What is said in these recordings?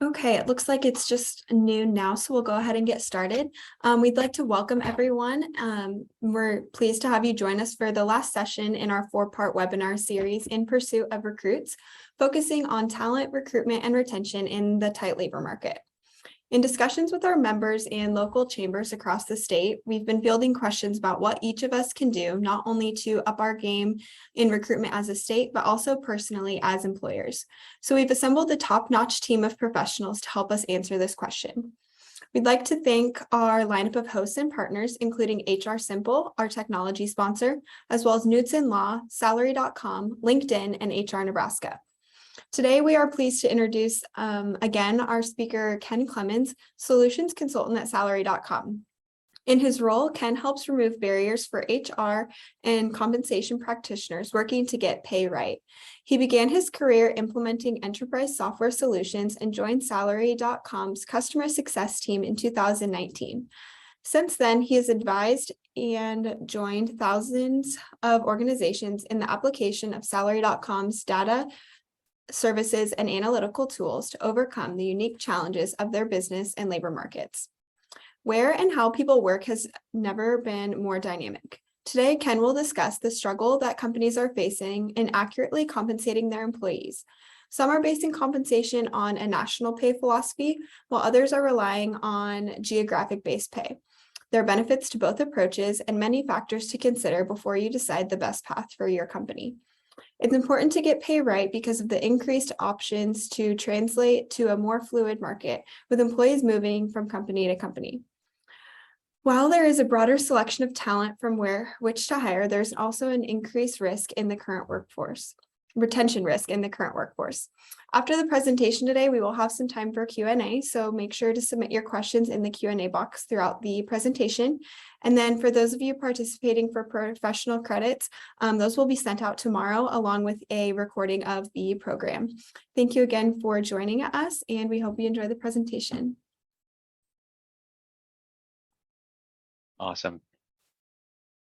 Okay, it looks like it's just noon now, so we'll go ahead and get started. We'd like to welcome everyone. We're pleased to have you join us for the last session in our 4-part webinar series, In Pursuit of Recruits, focusing on talent, recruitment, and retention in the tight labor market. In discussions with our members and local chambers across the state, we've been fielding questions about what each of us can do, not only to up our game in recruitment as a state, but also personally as employers. So we've assembled a top-notch team of professionals to help us answer this question. We'd like to thank our lineup of hosts and partners, including HR Simple, our technology sponsor, as well as Knudsen Law, Salary.com, LinkedIn, and HR Nebraska. Today, we are pleased to introduce again our speaker, Ken Clemens, Solutions Consultant at Salary.com. In his role, Ken helps remove barriers for HR and compensation practitioners working to get pay right. He began his career implementing enterprise software solutions and joined Salary.com's customer success team in 2019. Since then, he has advised and joined thousands of organizations in the application of Salary.com's data services and analytical tools to overcome the unique challenges of their business and labor markets. Where and how people work has never been more dynamic. Today, Ken will discuss the struggle that companies are facing in accurately compensating their employees. Some are basing compensation on a national pay philosophy, while others are relying on geographic-based pay. There are benefits to both approaches and many factors to consider before you decide the best path for your company. It's important to get pay right because of the increased options to translate to a more fluid market, with employees moving from company to company. While there is a broader selection of talent from which to hire, there's also an increased risk in the current workforce, retention risk in the current workforce. After the presentation today, we will have some time for Q&A, so make sure to submit your questions in the Q&A box throughout the presentation. And then for those of you participating for professional credits, those will be sent out tomorrow along with a recording of the program. Thank you again for joining us, and we hope you enjoy the presentation. Awesome.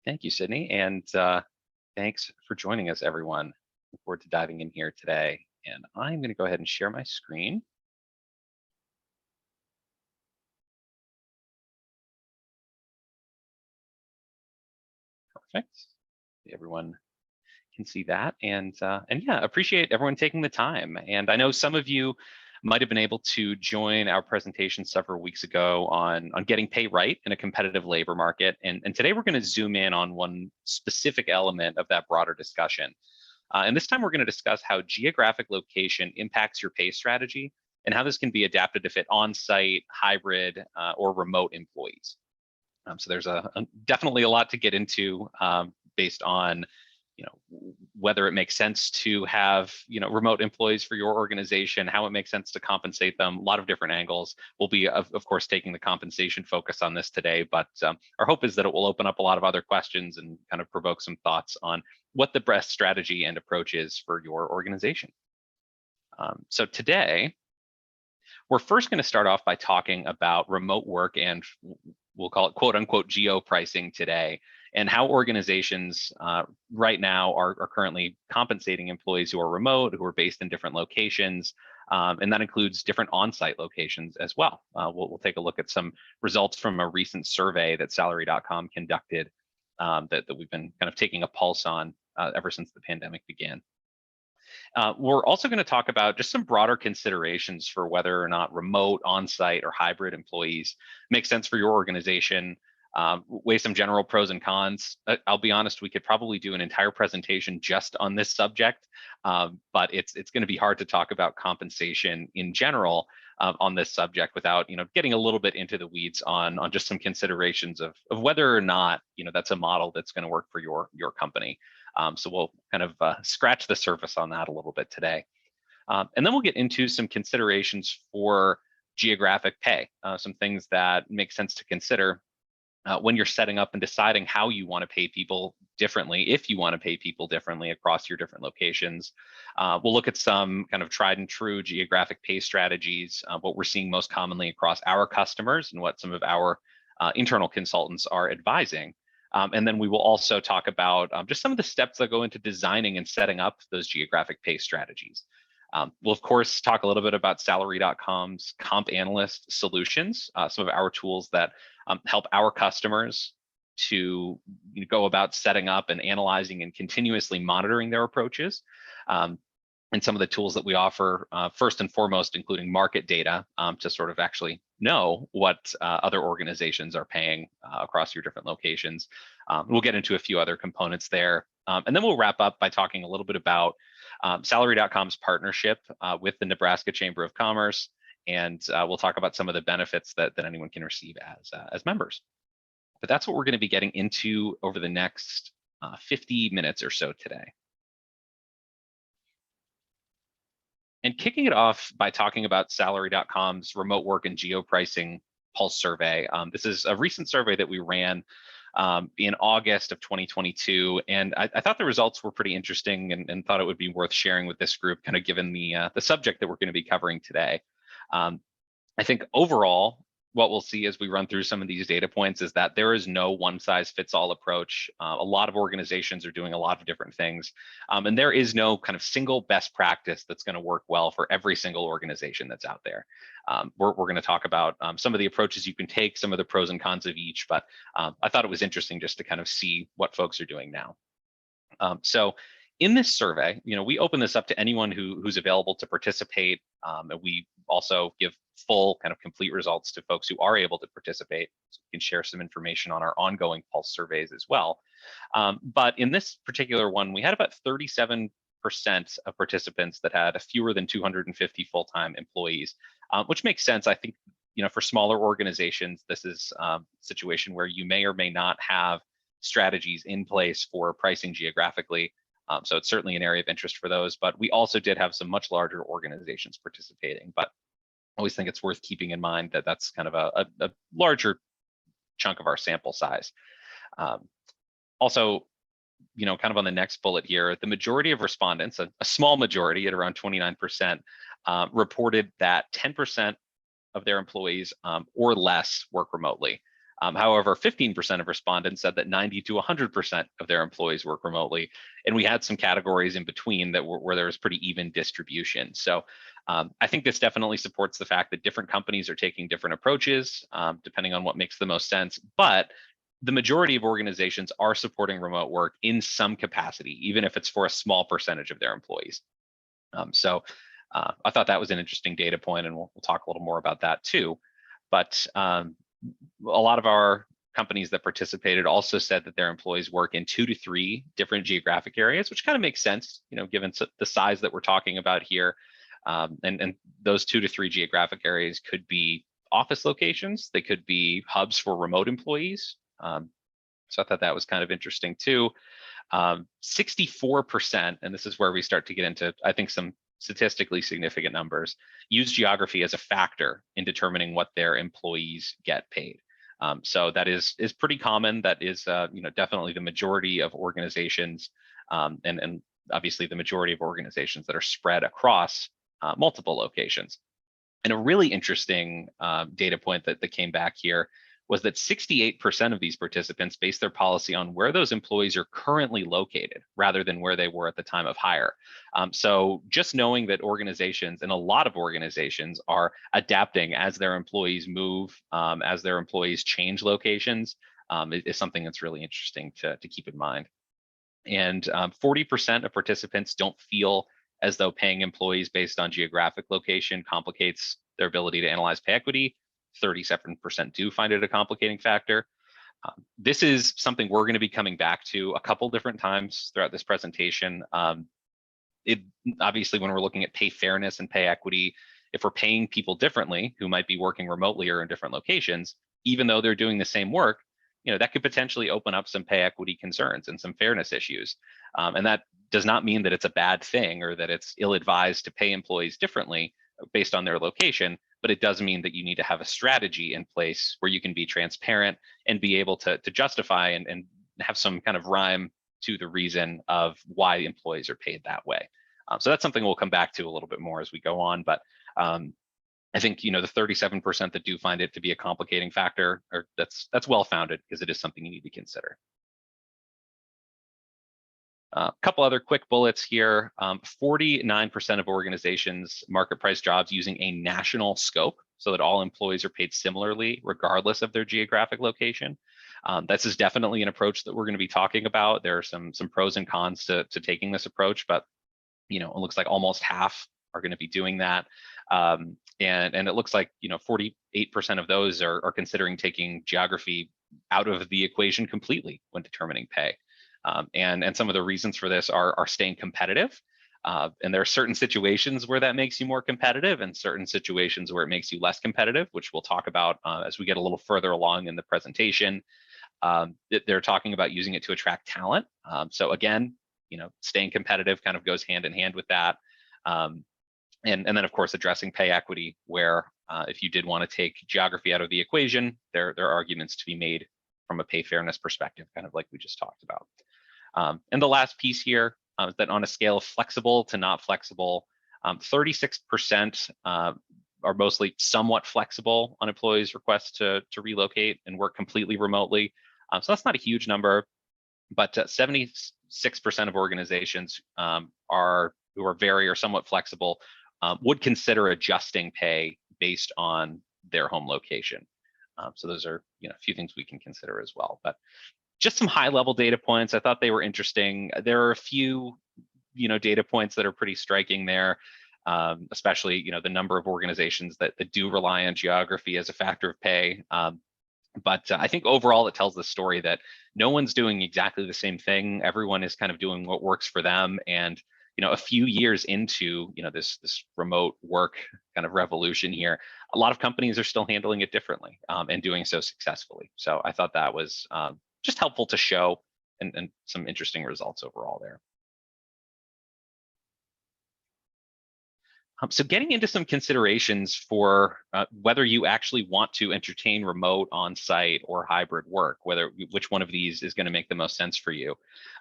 Thank you, Sydney, and thanks for joining us, everyone. Look forward to diving in here today. And I'm going to go ahead and share my screen. Perfect. Everyone can see that, and yeah, appreciate everyone taking the time. And I know some of you might have been able to join our presentation several weeks ago on getting pay right in a competitive labor market. And today we're going to zoom in on one specific element of that broader discussion. And this time we're going to discuss how geographic location impacts your pay strategy and how this can be adapted to fit on-site, hybrid, or remote employees. So there's definitely a lot to get into based on whether it makes sense to have remote employees for your organization, how it makes sense to compensate them, a lot of different angles. We'll be of course taking the compensation focus on this today, but our hope is that it will open up a lot of other questions and kind of provoke some thoughts on what the best strategy and approach is for your organization. So today we're first going to start off by talking about remote work, and we'll call it quote unquote geo pricing today, and how organizations right now are currently compensating employees who are remote, who are based in different locations, and that includes different on-site locations as well. We'll take a look at some results from a recent survey that Salary.com conducted that we've been kind of taking a pulse on ever since the pandemic began. We're also going to talk about just some broader considerations for whether or not remote, on-site, or hybrid employees make sense for your organization, weigh some general pros and cons. I'll be honest, we could probably do an entire presentation just on this subject, but it's going to be hard to talk about compensation in general on this subject without getting a little bit into the weeds on just some considerations of whether or not that's a model that's going to work for your company. So we'll kind of scratch the surface on that a little bit today. And then we'll get into some considerations for geographic pay, some things that make sense to consider when you're setting up and deciding how you want to pay people differently, if you want to pay people differently across your different locations. We'll look at some kind of tried and true geographic pay strategies, what we're seeing most commonly across our customers and what some of our internal consultants are advising. And then we will also talk about just some of the steps that go into designing and setting up those geographic pay strategies. We'll, of course, talk a little bit about Salary.com's Comp Analyst solutions, some of our tools that help our customers to go about setting up and analyzing and continuously monitoring their approaches. And some of the tools that we offer, first and foremost, including market data to sort of actually know what other organizations are paying across your different locations. We'll get into a few other components there. And then we'll wrap up by talking a little bit about Salary.com's partnership with the Nebraska Chamber of Commerce. And we'll talk about some of the benefits that anyone can receive as members. But that's what we're going to be getting into over the next 50 minutes or so today. And kicking it off by talking about Salary.com's remote work and geo-pricing pulse survey. This is a recent survey that we ran in August of 2022. And I thought the results were pretty interesting and thought it would be worth sharing with this group, kind of given the subject that we're going to be covering today. I think overall, what we'll see as we run through some of these data points is that there is no one-size-fits-all approach. A lot of organizations are doing a lot of different things, and there is no kind of single best practice that's going to work well for every single organization that's out there. We're going to talk about some of the approaches you can take, some of the pros and cons of each, but I thought it was interesting just to kind of see what folks are doing now. So in this survey, we open this up to anyone who's available to participate, and we also give full kind of complete results to folks who are able to participate. So we can share some information on our ongoing pulse surveys as well. But in this particular one, we had about 37% of participants that had fewer than 250 full-time employees, which makes sense. I think, for smaller organizations, this is a situation where you may or may not have strategies in place for pricing geographically. So it's certainly an area of interest for those, but we also did have some much larger organizations participating. But I always think it's worth keeping in mind that that's kind of a larger chunk of our sample size. Also, kind of on the next bullet here, the majority of respondents, a small majority at around 29%, reported that 10% of their employees or less work remotely. However, 15% of respondents said that 90 to 100% of their employees work remotely. And we had some categories in between where there was pretty even distribution. So I think this definitely supports the fact that different companies are taking different approaches depending on what makes the most sense. But the majority of organizations are supporting remote work in some capacity, even if it's for a small percentage of their employees. So I thought that was an interesting data point, and we'll talk a little more about that too. But a lot of our companies that participated also said that their employees work in 2 to 3 different geographic areas, which kind of makes sense, given the size that we're talking about here. And those 2 to 3 geographic areas could be office locations. They could be hubs for remote employees. So I thought that was kind of interesting too. 64%, and this is where we start to get into, I think, some statistically significant numbers, use geography as a factor in determining what their employees get paid. So that is pretty common. That is definitely the majority of organizations, and obviously the majority of organizations that are spread across multiple locations. And a really interesting data point that came back here was that 68% of these participants base their policy on where those employees are currently located rather than where they were at the time of hire. So just knowing that organizations, and a lot of organizations, are adapting as their employees move, as their employees change locations, is something that's really interesting to keep in mind. And 40% of participants don't feel as though paying employees based on geographic location complicates their ability to analyze pay equity. 37% do find it a complicating factor. This is something we're going to be coming back to a couple different times throughout this presentation. Obviously, when we're looking at pay fairness and pay equity, if we're paying people differently who might be working remotely or in different locations, even though they're doing the same work, that could potentially open up some pay equity concerns and some fairness issues. And that does not mean that it's a bad thing or that it's ill-advised to pay employees differently based on their location, but it does mean that you need to have a strategy in place where you can be transparent and be able to justify and have some kind of rhyme to the reason of why employees are paid that way. So that's something we'll come back to a little bit more as we go on. But I think the 37% that do find it to be a complicating factor, or that's well-founded, because it is something you need to consider. A couple other quick bullets here. 49% of organizations market price jobs using a national scope so that all employees are paid similarly, regardless of their geographic location. This is definitely an approach that we're going to be talking about. There are some pros and cons to taking this approach, but it looks like almost half are going to be doing that. And it looks like 48% of those are considering taking geography out of the equation completely when determining pay. And some of the reasons for this are staying competitive. And there are certain situations where that makes you more competitive and certain situations where it makes you less competitive, which we'll talk about as we get a little further along in the presentation. They're talking about using it to attract talent. So again, staying competitive kind of goes hand in hand with that. And then of course, addressing pay equity, where if you did want to take geography out of the equation, there are arguments to be made from a pay fairness perspective, kind of like we just talked about. And the last piece here is that on a scale of flexible to not flexible, 36% are mostly somewhat flexible on employees' requests to relocate and work completely remotely. So that's not a huge number, but 76% of organizations who are very or somewhat flexible would consider adjusting pay based on their home location. So those are a few things we can consider as well. But just some high-level data points. I thought they were interesting. There are a few, data points that are pretty striking there, especially, the number of organizations that do rely on geography as a factor of pay. But I think overall it tells the story that no one's doing exactly the same thing. Everyone is kind of doing what works for them. And a few years into this remote work kind of revolution here, a lot of companies are still handling it differently and doing so successfully. So I thought that was just helpful to show and some interesting results overall there. So getting into some considerations for whether you actually want to entertain remote, on-site, or hybrid work, which one of these is going to make the most sense for you.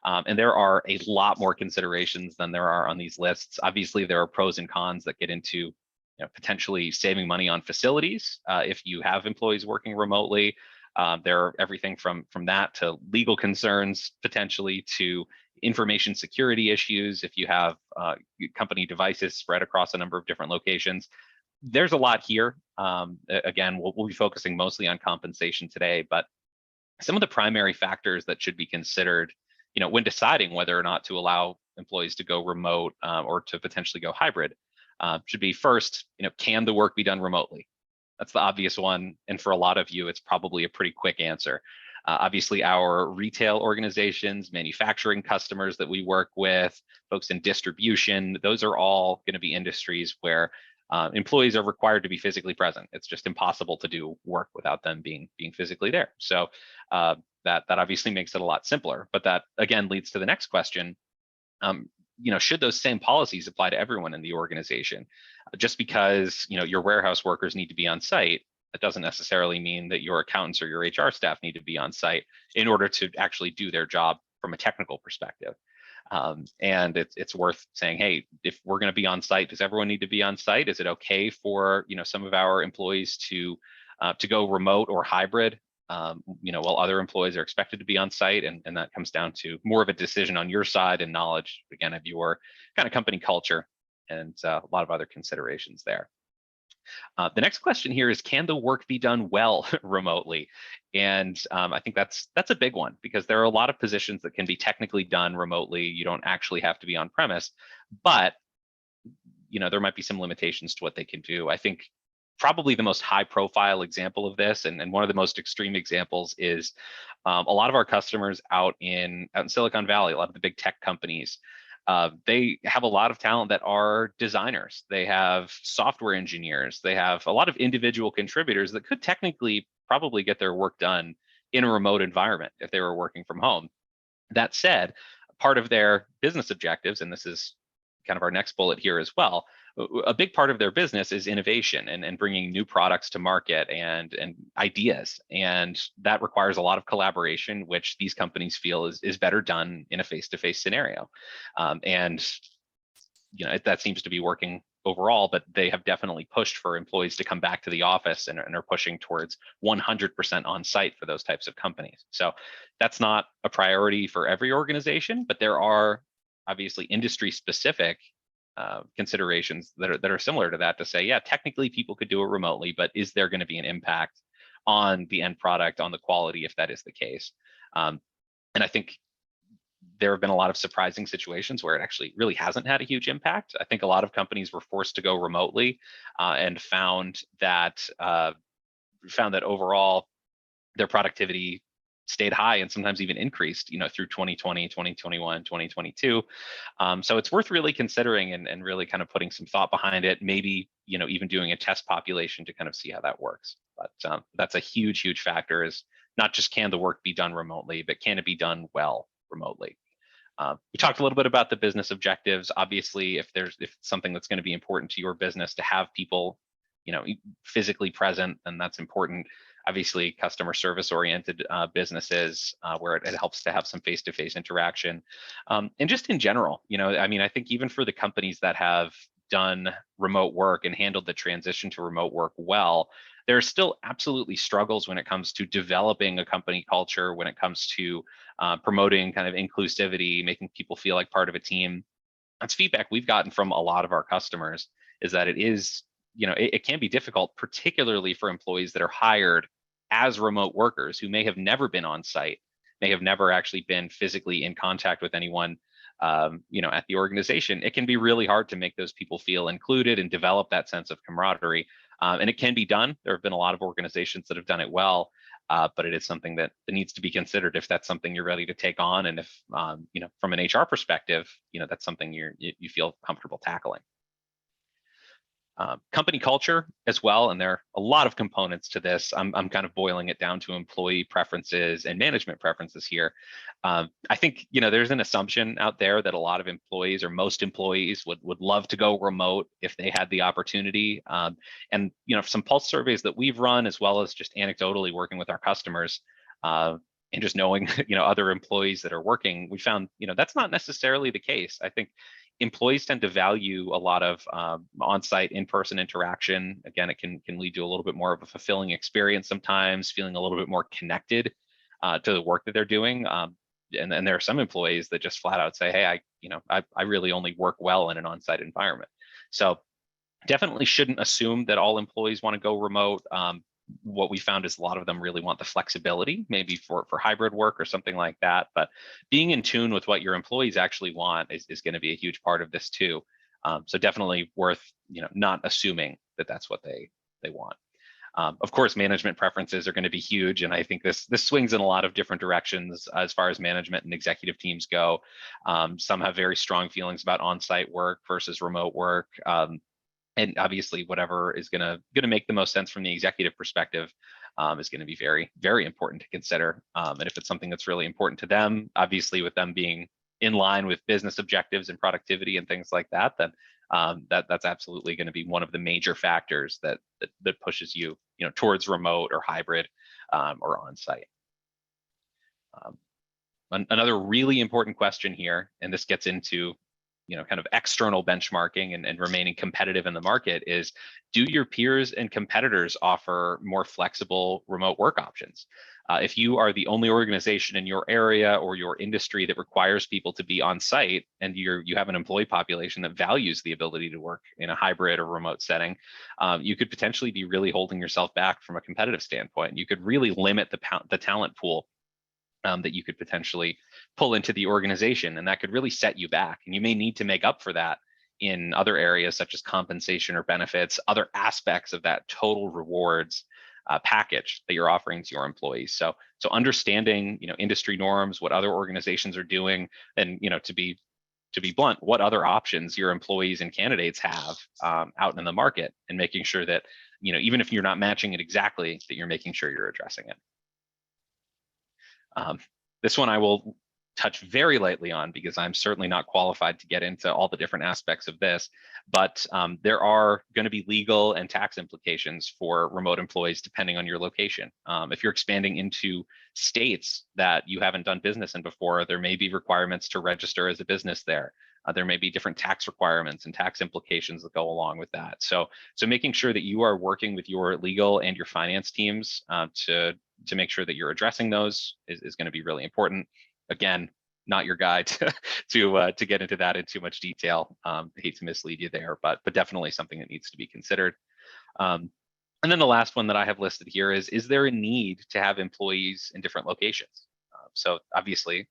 And there are a lot more considerations than there are on these lists. Obviously, there are pros and cons that get into potentially saving money on facilities if you have employees working remotely. There are everything from that to legal concerns potentially to information security issues if you have company devices spread across a number of different locations. There's a lot here. Again, we'll be focusing mostly on compensation today, but some of the primary factors that should be considered when deciding whether or not to allow employees to go remote or to potentially go hybrid should be first, can the work be done remotely? That's the obvious one. And for a lot of you, it's probably a pretty quick answer. Obviously, our retail organizations, manufacturing customers that we work with, folks in distribution, those are all going to be industries where employees are required to be physically present. It's just impossible to do work without them being physically there. So that obviously makes it a lot simpler. But that, again, leads to the next question. Should those same policies apply to everyone in the organization? Just because your warehouse workers need to be on site, that doesn't necessarily mean that your accountants or your HR staff need to be on site in order to actually do their job from a technical perspective. And it's worth saying, hey, if we're going to be on site, does everyone need to be on site? Is it okay for some of our employees to go remote or hybrid? While other employees are expected to be on site, and that comes down to more of a decision on your side and knowledge, again, of your kind of company culture and a lot of other considerations there. The next question here is, can the work be done well remotely? And I think that's a big one, because there are a lot of positions that can be technically done remotely. You don't actually have to be on premise, but there might be some limitations to what they can do. I think probably the most high profile example of this, and one of the most extreme examples, is a lot of our customers out in Silicon Valley, a lot of the big tech companies. They have a lot of talent that are designers. They have software engineers. They have a lot of individual contributors that could technically probably get their work done in a remote environment if they were working from home. That said, part of their business objectives, and this is kind of our next bullet here as well, a big part of their business is innovation and bringing new products to market and ideas. And that requires a lot of collaboration, which these companies feel is better done in a face-to-face scenario. And that seems to be working overall, but they have definitely pushed for employees to come back to the office and are pushing towards 100% on site for those types of companies. So that's not a priority for every organization, but there are obviously industry specific considerations that are similar to that, to say, yeah, technically people could do it remotely, but is there going to be an impact on the end product, on the quality, if that is the case? And I think there have been a lot of surprising situations where it actually really hasn't had a huge impact. I think a lot of companies were forced to go remotely and found that overall their productivity stayed high and sometimes even increased, through 2020, 2021, 2022. So it's worth really considering and really kind of putting some thought behind it. Maybe, even doing a test population to kind of see how that works. But that's a huge, huge factor, is not just can the work be done remotely, but can it be done well remotely? We talked a little bit about the business objectives. Obviously, if it's something that's going to be important to your business to have people, physically present, then that's important. Obviously, customer service oriented businesses where it helps to have some face-to-face interaction. And just in general, I think even for the companies that have done remote work and handled the transition to remote work well, there are still absolutely struggles when it comes to developing a company culture, when it comes to promoting kind of inclusivity, making people feel like part of a team. That's feedback we've gotten from a lot of our customers, is that it is, it can be difficult, particularly for employees that are hired as remote workers who may have never been on site, may have never actually been physically in contact with anyone, at the organization. It can be really hard to make those people feel included and develop that sense of camaraderie. And it can be done. There have been a lot of organizations that have done it well, but it is something that needs to be considered if that's something you're ready to take on, and if from an HR perspective, that's something you feel comfortable tackling. Company culture as well, and there are a lot of components to this. I'm kind of boiling it down to employee preferences and management preferences here. I think there's an assumption out there that a lot of employees, or most employees, would love to go remote if they had the opportunity. And some pulse surveys that we've run, as well as just anecdotally working with our customers, and just knowing other employees that are working, we found that's not necessarily the case. I think employees tend to value a lot of on-site, in-person interaction. Again, it can lead to a little bit more of a fulfilling experience sometimes, feeling a little bit more connected to the work that they're doing. And there are some employees that just flat out say, hey, I really only work well in an on-site environment. So definitely shouldn't assume that all employees want to go remote. What we found is a lot of them really want the flexibility, maybe for hybrid work or something like that. But being in tune with what your employees actually want is going to be a huge part of this too. So definitely worth not assuming that that's what they want. Of course, management preferences are going to be huge, and I think this swings in a lot of different directions as far as management and executive teams go. Some have very strong feelings about on-site work versus remote work. And obviously, whatever is going to make the most sense from the executive perspective is going to be very, very important to consider. And if it's something that's really important to them, obviously, with them being in line with business objectives and productivity and things like that, then that's absolutely going to be one of the major factors that pushes you towards remote or hybrid or on-site. Another really important question here, and this gets into kind of external benchmarking and remaining competitive in the market, is, do your peers and competitors offer more flexible remote work options? If you are the only organization in your area or your industry that requires people to be on site, and you have an employee population that values the ability to work in a hybrid or remote setting, you could potentially be really holding yourself back from a competitive standpoint. You could really limit the talent pool that you could potentially pull into the organization, and that could really set you back. And you may need to make up for that in other areas, such as compensation or benefits, other aspects of that total rewards package that you're offering to your employees. So understanding industry norms, what other organizations are doing, and to be blunt, what other options your employees and candidates have out in the market, and making sure that even if you're not matching it exactly, that you're making sure you're addressing it. This one I will touch very lightly on, because I'm certainly not qualified to get into all the different aspects of this, but there are going to be legal and tax implications for remote employees depending on your location. If you're expanding into states that you haven't done business in before, there may be requirements to register as a business there. There may be different tax requirements and tax implications that go along with that. So making sure that you are working with your legal and your finance teams to make sure that you're addressing those is going to be really important. Again, not your guide to get into that in too much detail. Hate to mislead you there, but definitely something that needs to be considered. And then the last one that I have listed here is there a need to have employees in different locations? So obviously,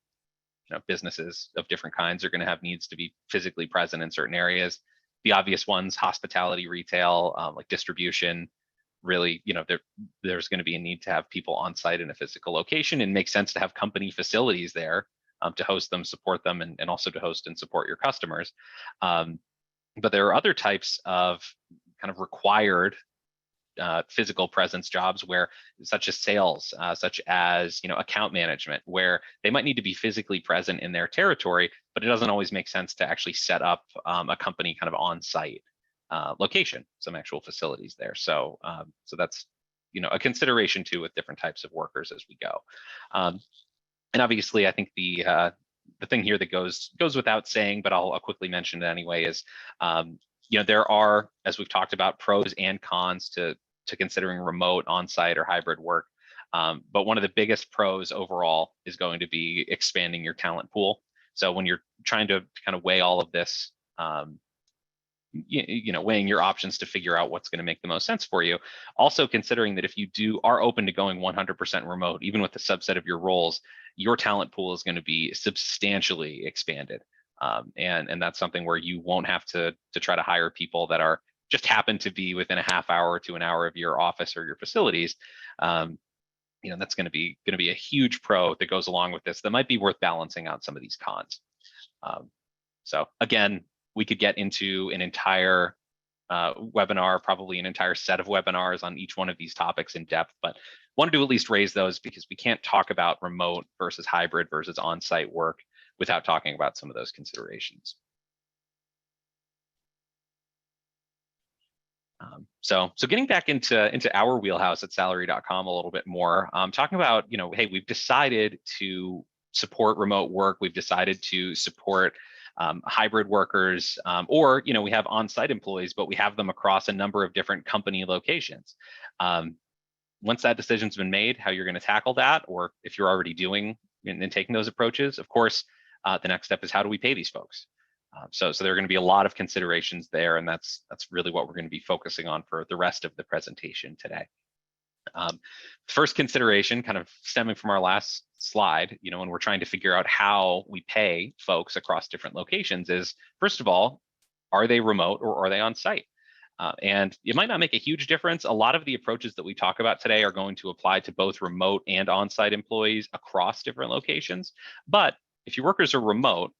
businesses of different kinds are going to have needs to be physically present in certain areas. The obvious ones, hospitality, retail, like distribution, really, there's going to be a need to have people on site in a physical location, and makes sense to have company facilities there to host them, support them, and also to host and support your customers. But there are other types of kind of required physical presence jobs where, such as sales, such as account management, where they might need to be physically present in their territory, but it doesn't always make sense to actually set up a company kind of on-site location, some actual facilities there. So that's a consideration too with different types of workers as we go. And obviously, I think the thing here that goes without saying, but I'll quickly mention it anyway, is there are, as we've talked about, pros and cons to considering remote, on-site, or hybrid work. But one of the biggest pros overall is going to be expanding your talent pool. So when you're trying to kind of weigh all of this, weighing your options to figure out what's going to make the most sense for you. Also considering that if you are open to going 100% remote, even with the subset of your roles, your talent pool is going to be substantially expanded. And that's something where you won't have to try to hire people that are just happen to be within a half hour to an hour of your office or your facilities. That's going to be a huge pro that goes along with this that might be worth balancing out some of these cons. So again, we could get into an entire webinar, probably an entire set of webinars on each one of these topics in depth, but wanted to at least raise those because we can't talk about remote versus hybrid versus on-site work without talking about some of those considerations. So getting back into our wheelhouse at salary.com a little bit more, talking about, hey, we've decided to support remote work. We've decided to support hybrid workers, or we have on-site employees, but we have them across a number of different company locations. Once that decision's been made, how you're going to tackle that, or if you're already doing and taking those approaches, of course, the next step is how do we pay these folks? So there are going to be a lot of considerations there, and that's really what we're going to be focusing on for the rest of the presentation today. First consideration, kind of stemming from our last slide, when we're trying to figure out how we pay folks across different locations, is first of all, are they remote or are they on site? And it might not make a huge difference. A lot of the approaches that we talk about today are going to apply to both remote and on-site employees across different locations. But if your workers are remote,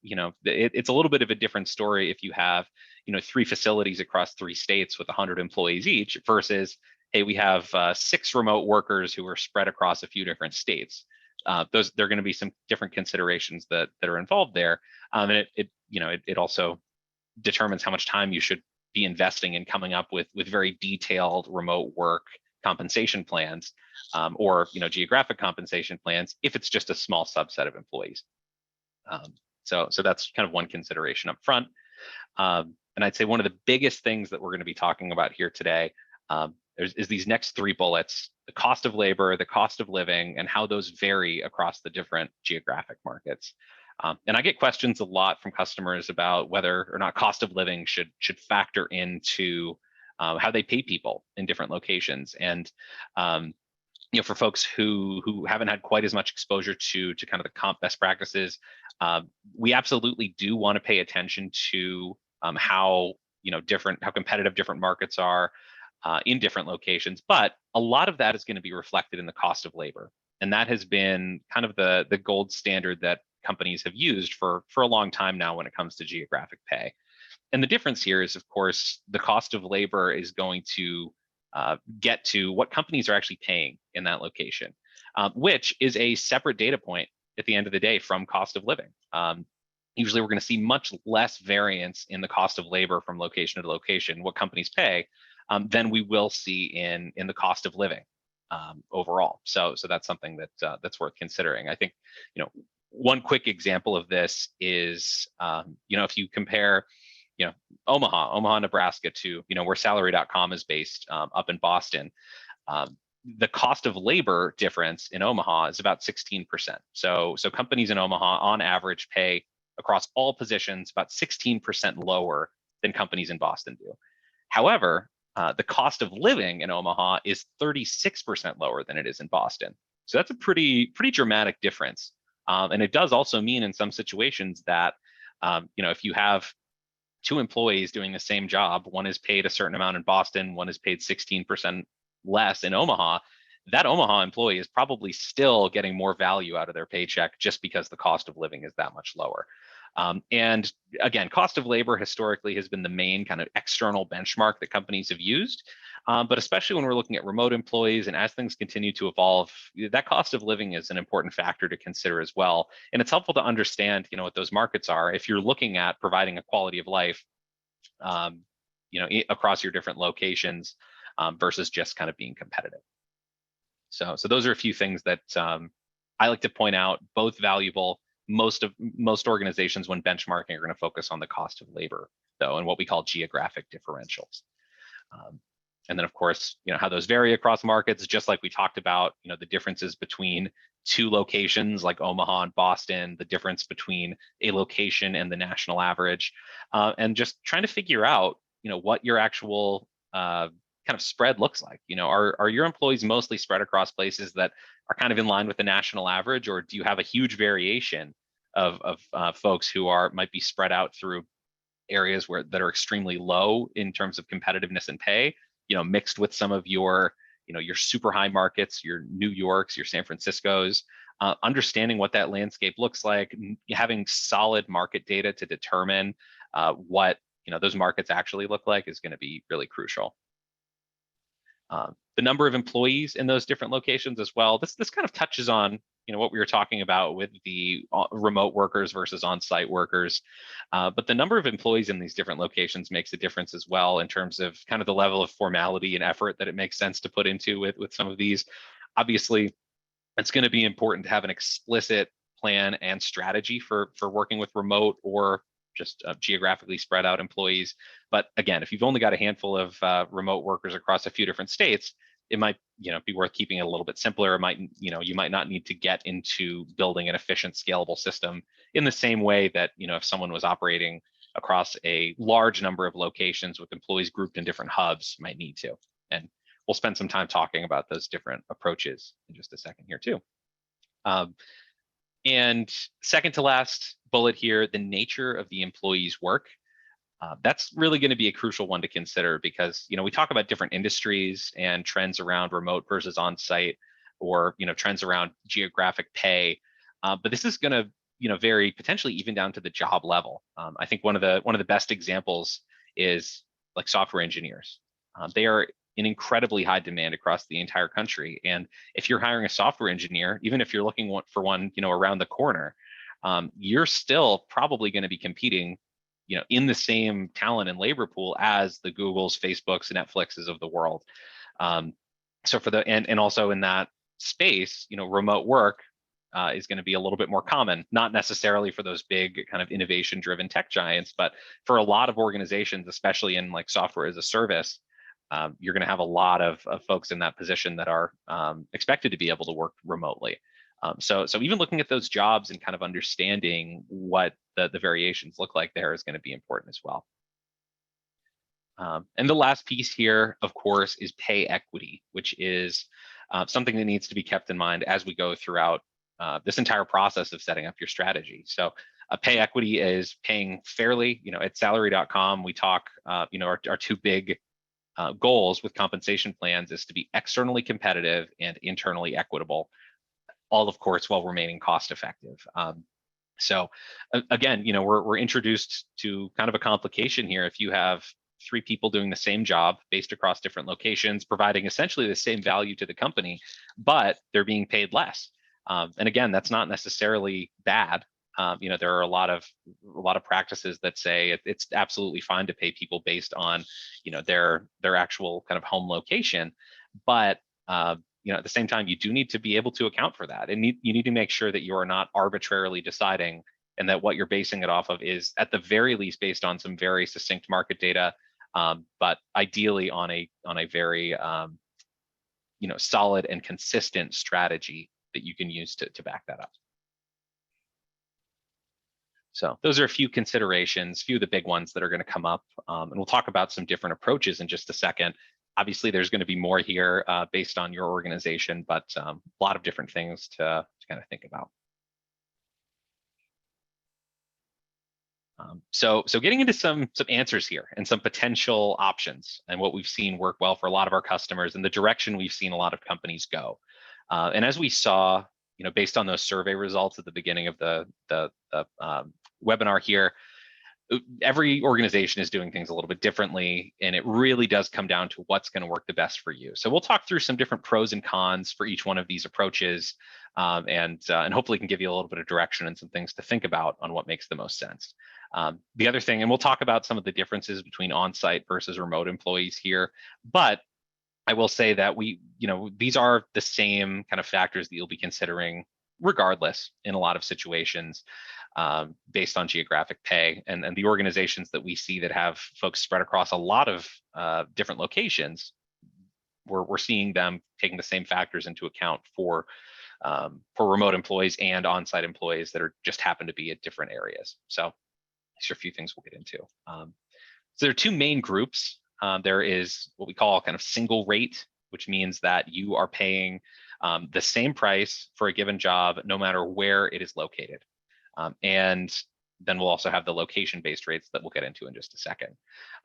it's a little bit of a different story if you have, 3 facilities across 3 states with 100 employees each versus, hey, we have 6 remote workers who are spread across a few different states. There are going to be some different considerations that are involved there. And it also determines how much time you should be investing in coming up with very detailed remote work compensation plans, or geographic compensation plans if it's just a small subset of employees. So that's kind of one consideration up front. And I'd say one of the biggest things that we're going to be talking about here today is these next 3 bullets: the cost of labor, the cost of living, and how those vary across the different geographic markets. And I get questions a lot from customers about whether or not cost of living should factor into how they pay people in different locations. And for folks who haven't had quite as much exposure to kind of the comp best practices, we absolutely do want to pay attention to how competitive different markets are in different locations. But a lot of that is going to be reflected in the cost of labor, and that has been kind of the gold standard that companies have used for a long time now when it comes to geographic pay. And the difference here is, of course, the cost of labor is going to get to what companies are actually paying in that location, which is a separate data point at the end of the day from cost of living. Usually we're going to see much less variance in the cost of labor from location to location, what companies pay, than we will see in the cost of living overall. So that's something that's worth considering. I think one quick example of this is, if you compare, Omaha, Nebraska to, where salary.com is based, up in Boston, the cost of labor difference in Omaha is about 16%. So companies in Omaha on average pay across all positions about 16% lower than companies in Boston do. However, the cost of living in Omaha is 36% lower than it is in Boston. So that's a pretty dramatic difference. And it does also mean in some situations that, if you have two employees doing the same job, one is paid a certain amount in Boston, one is paid 16% less in Omaha, that Omaha employee is probably still getting more value out of their paycheck just because the cost of living is that much lower. And again, cost of labor historically has been the main kind of external benchmark that companies have used. But especially when we're looking at remote employees and as things continue to evolve, that cost of living is an important factor to consider as well. And it's helpful to understand, what those markets are if you're looking at providing a quality of life, across your different locations, versus just kind of being competitive. So those are a few things that I like to point out, both valuable. Most organizations when benchmarking are going to focus on the cost of labor, though, and what we call geographic differentials. And then, of course, how those vary across markets, just like we talked about, the differences between two locations like Omaha and Boston, the difference between a location and the national average, and just trying to figure out, what your actual kind of spread looks like. Are your employees mostly spread across places that are kind of in line with the national average, or do you have a huge variation of folks who might be spread out through areas that are extremely low in terms of competitiveness and pay, mixed with some of your super high markets, your New Yorks, your San Franciscos, understanding what that landscape looks like, having solid market data to determine what those markets actually look like is going to be really crucial. The number of employees in those different locations as well. This kind of touches on what we were talking about with the remote workers versus on-site workers, but the number of employees in these different locations makes a difference as well in terms of kind of the level of formality and effort that it makes sense to put into with some of these. Obviously, it's going to be important to have an explicit plan and strategy for working with remote or just geographically spread out employees. But again, if you've only got a handful of remote workers across a few different states, it might be worth keeping it a little bit simpler. It might you might not need to get into building an efficient, scalable system in the same way that if someone was operating across a large number of locations with employees grouped in different hubs, might need to. And we'll spend some time talking about those different approaches in just a second here too. And second to last bullet here, the nature of the employee's work. That's really going to be a crucial one to consider because, we talk about different industries and trends around remote versus on-site or, trends around geographic pay. But this is going to, vary potentially even down to the job level. I think one of the best examples is like software engineers. They are in incredibly high demand across the entire country. And if you're hiring a software engineer, even if you're looking for one, around the corner, you're still probably going to be competing, in the same talent and labor pool as the Googles, Facebooks, and Netflixes of the world. So and also in that space, remote work is going to be a little bit more common, not necessarily for those big kind of innovation-driven tech giants, but for a lot of organizations, especially in like software as a service, you're going to have a lot of folks in that position that are expected to be able to work remotely. So even looking at those jobs and kind of understanding what the variations look like there is going to be important as well. And the last piece here, of course, is pay equity, which is something that needs to be kept in mind as we go throughout this entire process of setting up your strategy. So pay equity is paying fairly. At salary.com, we talk, our two big goals with compensation plans is to be externally competitive and internally equitable, all of course while remaining cost effective. So again, we're introduced to kind of a complication here. If you have three people doing the same job based across different locations, providing essentially the same value to the company, but they're being paid less. And again, that's not necessarily bad. There are a lot of practices that say it's absolutely fine to pay people based on, their actual kind of home location. But at the same time, you do need to be able to account for that, and you need to make sure that you are not arbitrarily deciding, and that what you're basing it off of is at the very least based on some very succinct market data, but ideally on a very solid and consistent strategy that you can use to back that up. So those are a few considerations, few of the big ones that are going to come up, and we'll talk about some different approaches in just a second. Obviously, there's going to be more here based on your organization, but a lot of different things to kind of think about. So getting into some answers here and some potential options and what we've seen work well for a lot of our customers and the direction we've seen a lot of companies go. And as we saw, based on those survey results at the beginning of the webinar here, every organization is doing things a little bit differently, and it really does come down to what's going to work the best for you. So we'll talk through some different pros and cons for each one of these approaches, and hopefully can give you a little bit of direction and some things to think about on what makes the most sense. The other thing, and we'll talk about some of the differences between on-site versus remote employees here, but I will say that these are the same kind of factors that you'll be considering regardless in a lot of situations, based on geographic pay, and the organizations that we see that have folks spread across a lot of different locations, we're seeing them taking the same factors into account for remote employees and on-site employees that are just happen to be at different areas. So these are a few things we'll get into. So there are two main groups. There is what we call kind of single rate, which means that you are paying the same price for a given job, no matter where it is located. And then we'll also have the location-based rates that we'll get into in just a second.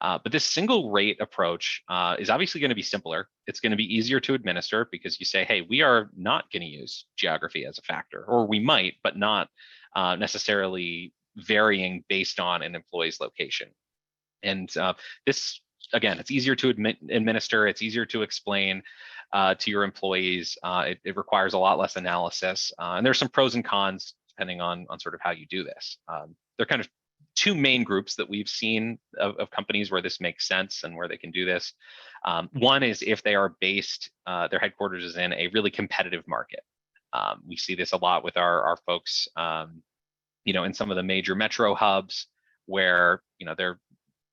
But this single rate approach is obviously going to be simpler. It's going to be easier to administer because you say, hey, we are not going to use geography as a factor, or we might, but not necessarily varying based on an employee's location. And this, again, it's easier to administer, it's easier to explain to your employees. It requires a lot less analysis. And there's some pros and cons depending on sort of how you do this. There are kind of two main groups that we've seen of companies where this makes sense and where they can do this. One is if they are based, their headquarters is in a really competitive market. We see this a lot with our folks, in some of the major metro hubs where,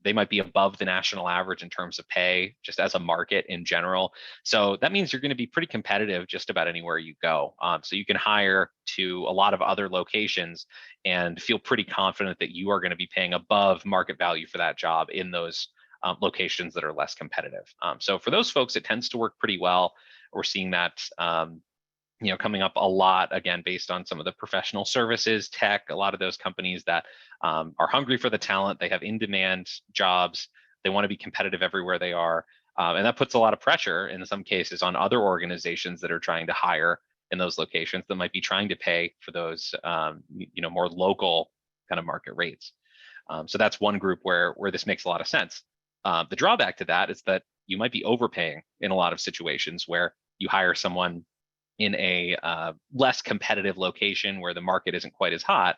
they might be above the national average in terms of pay, just as a market in general. So that means you're going to be pretty competitive just about anywhere you go. So you can hire to a lot of other locations and feel pretty confident that you are going to be paying above market value for that job in those locations that are less competitive. So for those folks, it tends to work pretty well. We're seeing that coming up a lot, again, based on some of the professional services, tech, a lot of those companies that are hungry for the talent. They have in-demand jobs. They want to be competitive everywhere they are. And that puts a lot of pressure in some cases on other organizations that are trying to hire in those locations that might be trying to pay for those, more local kind of market rates. So that's one group where this makes a lot of sense. The drawback to that is that you might be overpaying in a lot of situations where you hire someone in a less competitive location where the market isn't quite as hot.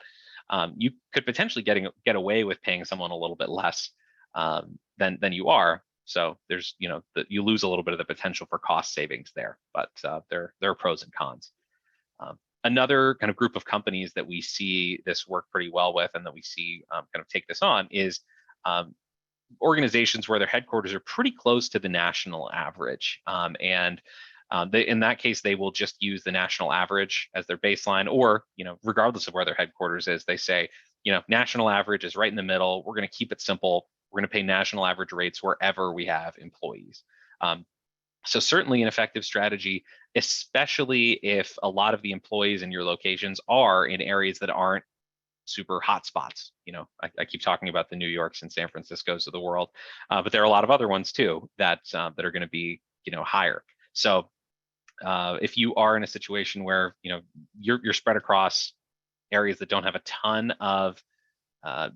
You could potentially get away with paying someone a little bit less than you are. So there's, you lose a little bit of the potential for cost savings there, but there are pros and cons. Another kind of group of companies that we see this work pretty well with and that we see kind of take this on is organizations where their headquarters are pretty close to the national average. In that case, they will just use the national average as their baseline, or, regardless of where their headquarters is, they say, national average is right in the middle. We're going to keep it simple. We're going to pay national average rates wherever we have employees. So certainly an effective strategy, especially if a lot of the employees in your locations are in areas that aren't super hot spots. I keep talking about the New Yorks and San Franciscos of the world, but there are a lot of other ones too that are going to be, higher. So if you are in a situation where you're spread across areas that don't have a ton of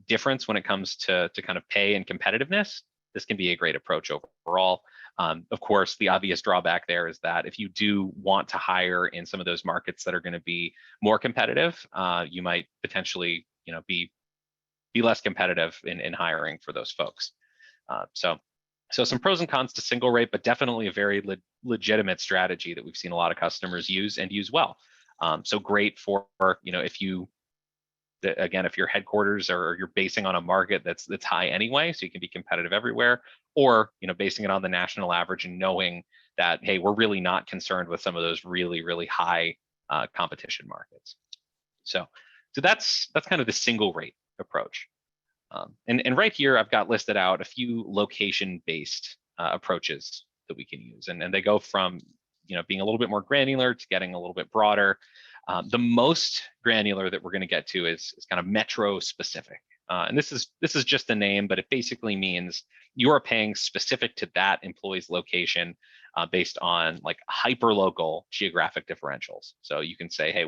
difference when it comes to kind of pay and competitiveness, this can be a great approach overall. Of course, the obvious drawback there is that if you do want to hire in some of those markets that are going to be more competitive, you might potentially be less competitive in hiring for those folks. So So some pros and cons to single rate, but definitely a very legitimate strategy that we've seen a lot of customers use and use well. So great for, if you, again, if your headquarters or you're basing on a market that's high anyway, so you can be competitive everywhere, or basing it on the national average and knowing that, hey, we're really not concerned with some of those really high competition markets. So that's kind of the single rate approach. And right here, I've got listed out a few location-based approaches that we can use, and they go from being a little bit more granular to getting a little bit broader. The most granular that we're going to get to is kind of metro specific, and this is just the name, but it basically means you are paying specific to that employee's location based on like hyper local geographic differentials. So you can say, hey,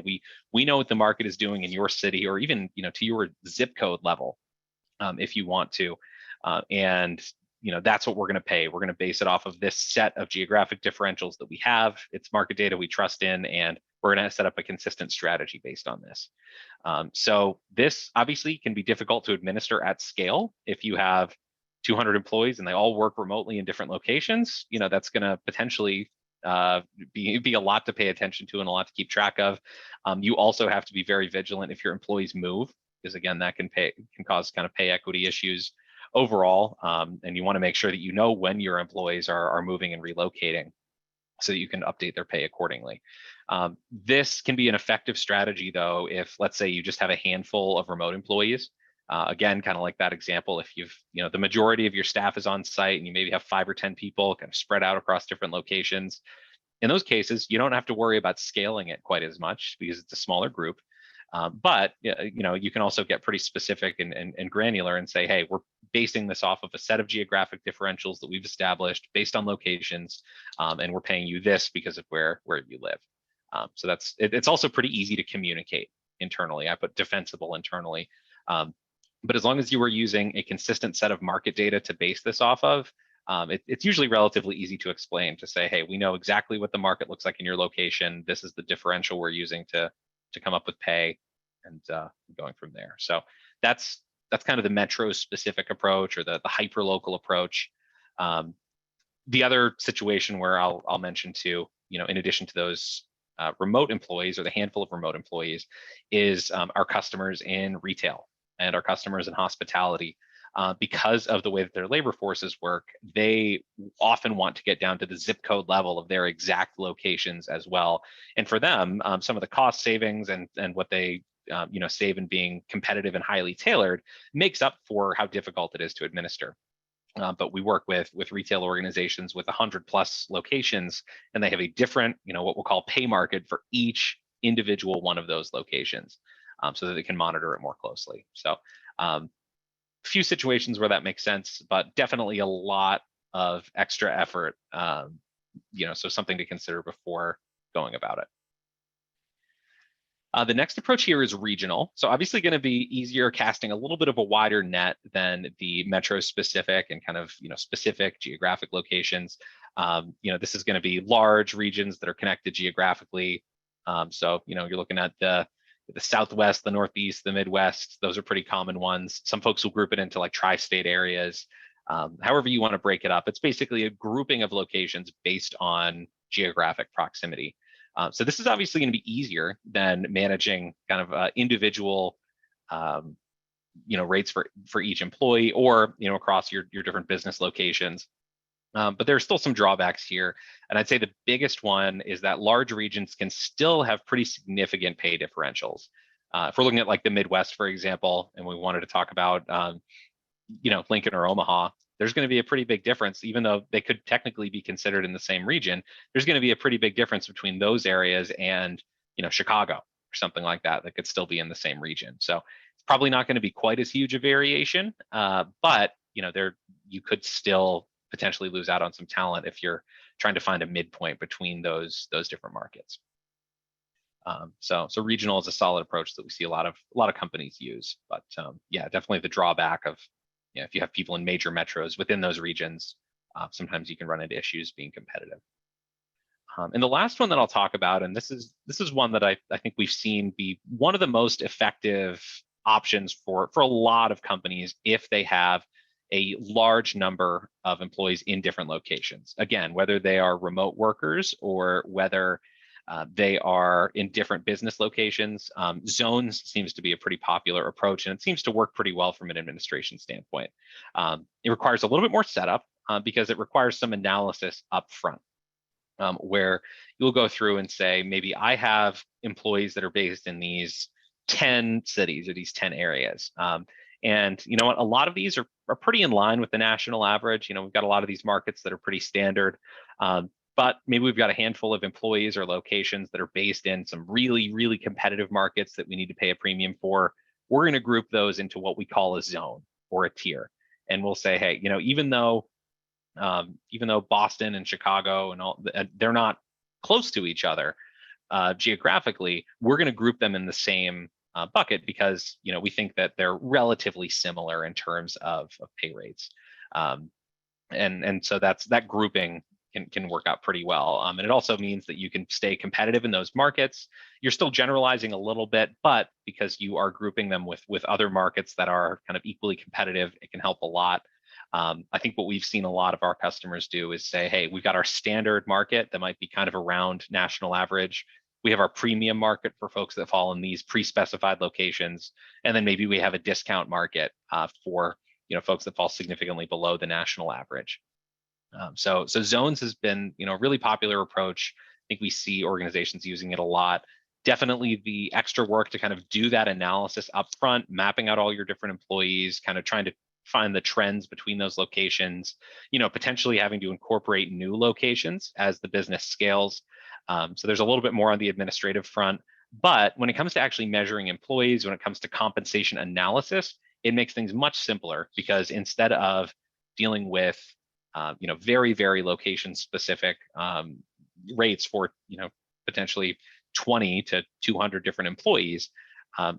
we know what the market is doing in your city, or even to your zip code level. If you want to, and that's what we're going to pay. We're going to base it off of this set of geographic differentials that we have. It's market data we trust in, and we're going to set up a consistent strategy based on this. So this obviously can be difficult to administer at scale. If you have 200 employees and they all work remotely in different locations, that's going to potentially be a lot to pay attention to and a lot to keep track of. You also have to be very vigilant if your employees move, because again, that can cause kind of pay equity issues overall. And you want to make sure that when your employees are moving and relocating, so that you can update their pay accordingly. This can be an effective strategy, though, if let's say you just have a handful of remote employees. Again, kind of like that example, if you've the majority of your staff is on site and you maybe have 5 or 10 people kind of spread out across different locations. In those cases, you don't have to worry about scaling it quite as much because it's a smaller group. But you can also get pretty specific and granular and say, hey, we're basing this off of a set of geographic differentials that we've established based on locations, and we're paying you this because of where you live. So it's also pretty easy to communicate internally. I put defensible internally, but as long as you were using a consistent set of market data to base this off of, it's usually relatively easy to explain, to say, hey, we know exactly what the market looks like in your location. This is the differential we're using to come up with pay, and going from there. So that's kind of the metro specific approach, or the hyper local approach. The other situation where I'll mention too, in addition to those remote employees, or the handful of remote employees, is our customers in retail and our customers in hospitality. Because of the way that their labor forces work, they often want to get down to the zip code level of their exact locations as well. And for them, some of the cost savings and what they save in being competitive and highly tailored makes up for how difficult it is to administer. But we work with retail organizations with 100+ locations, and they have a different, what we'll call pay market for each individual one of those locations, so that they can monitor it more closely. So few situations where that makes sense, but definitely a lot of extra effort, so something to consider before going about it. The next approach here is regional. So obviously going to be easier, casting a little bit of a wider net than the metro specific and kind of specific geographic locations. This is going to be large regions that are connected geographically. So you're looking at the Southwest, the Northeast, the Midwest. Those are pretty common ones. Some folks will group it into like tri-state areas. However you want to break it up, it's basically a grouping of locations based on geographic proximity. So this is obviously going to be easier than managing kind of individual, rates for each employee, or across your different business locations. But there's still some drawbacks here. And I'd say the biggest one is that large regions can still have pretty significant pay differentials. If we're looking at like the Midwest, for example, and we wanted to talk about, Lincoln or Omaha, there's going to be a pretty big difference. Even though they could technically be considered in the same region, there's going to be a pretty big difference between those areas and, Chicago or something like that could still be in the same region. So it's probably not going to be quite as huge a variation, but, you could still potentially lose out on some talent if you're trying to find a midpoint between those different markets. So regional is a solid approach that we see a lot of companies use, but yeah, definitely the drawback of, if you have people in major metros within those regions, sometimes you can run into issues being competitive. And the last one that I'll talk about, and this is one that I think we've seen be one of the most effective options for a lot of companies if they have a large number of employees in different locations. Again, whether they are remote workers or whether they are in different business locations, zones seems to be a pretty popular approach, and it seems to work pretty well from an administration standpoint. It requires a little bit more setup because it requires some analysis up front. Where you'll go through and say, maybe I have employees that are based in these 10 cities or these 10 areas. And you know what, a lot of these are pretty in line with the national average. We've got a lot of these markets that are pretty standard, but maybe we've got a handful of employees or locations that are based in some really, really competitive markets that we need to pay a premium for. We're going to group those into what we call a zone or a tier. And we'll say, hey, even though Boston and Chicago and all, they're not close to each other geographically, we're going to group them in the same bucket because we think that they're relatively similar in terms of pay rates, and so that grouping can work out pretty well. And it also means that you can stay competitive in those markets. You're still generalizing a little bit, but because you are grouping them with other markets that are kind of equally competitive, it can help a lot. I think what we've seen a lot of our customers do is say, hey, we've got our standard market that might be kind of around national average. We have our premium market for folks that fall in these pre-specified locations. And then maybe we have a discount market for folks that fall significantly below the national average. So zones has been a really popular approach. I think we see organizations using it a lot. Definitely the extra work to kind of do that analysis up front, mapping out all your different employees, kind of trying to find the trends between those locations, potentially having to incorporate new locations as the business scales. So there's a little bit more on the administrative front, but when it comes to actually measuring employees, when it comes to compensation analysis, it makes things much simpler because instead of dealing with, very, very location specific rates for, potentially 20 to 200 different employees,